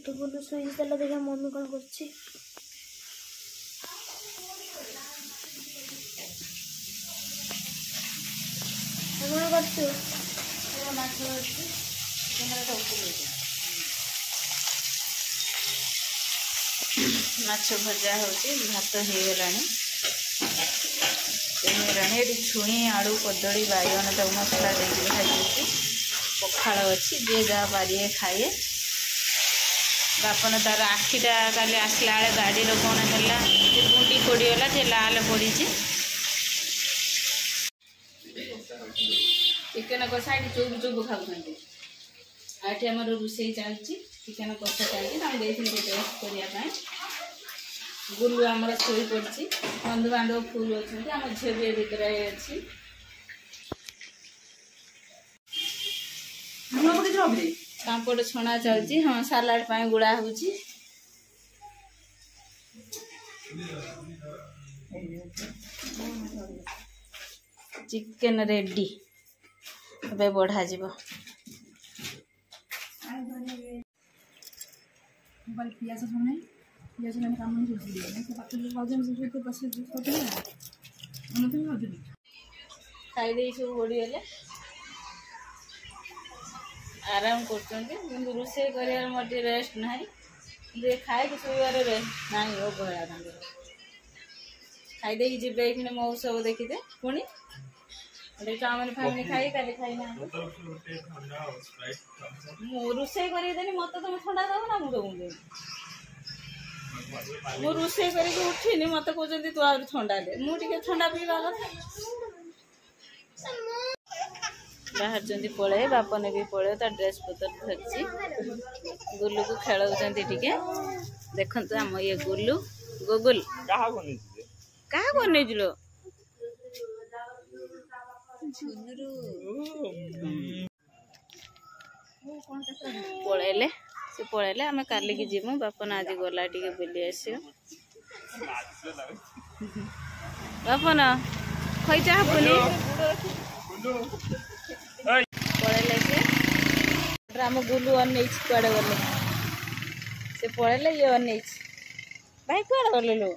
तो बोलो सुई देला देखा मम्मी कौन करछि कौन करछु माछ अछि कैमरा तो माछ भजा होची भात हे गलानी ये छुई आलू कदली बाइगण तक मसला देके भाजी पखाड़ अच्छी जे जहाँ पारे खाए बापन तार आखिटा काली आसला गाड़ी कौन है गुंडी पड़गला से लाल पड़ी चिकेन कषा चुप चुप खाऊँ आम रोसे चलती चिकेन कषा चलती टेस्ट करने गुलु आमर शोई पड़ी बंधु बांधव फुल अच्छे आम झील भी भीतर अच्छी पापड़ छणा चलती हाँ सालाड पाए गुड़ा हो चिकेन रेडी ए बढ़ा जीव खाई सब बढ़ीगले आराम कर रोसे कर मोटे रेस्ट ना खाए कि शोबार रेस्ट ना अवहेला खाई जीवे कि महोत्सव देखीदे पुणी चाउमिन फाउमिन खाई काली खाई ना रोसे करदेनी मत तुम ठंडा दब ना मुझे मु रोसे करके उठिनी मत कहते तू आ ठंडा दे मुझे ठंडा पीवा कथा बाहर पड़े बापने भी पड़े ता ड्रेस पतर धरची गुल्लू को खेलाऊँ देखु आम ये गुल्लू गुगुल क्या बन पलैले से पलैले आम काली की जीवु बापन आज गला टे बुली आस बापन खैचा हबुनी पलैले से आम गुलू अन कड़े गले से पलैले ये अन भाई कड़े गले लो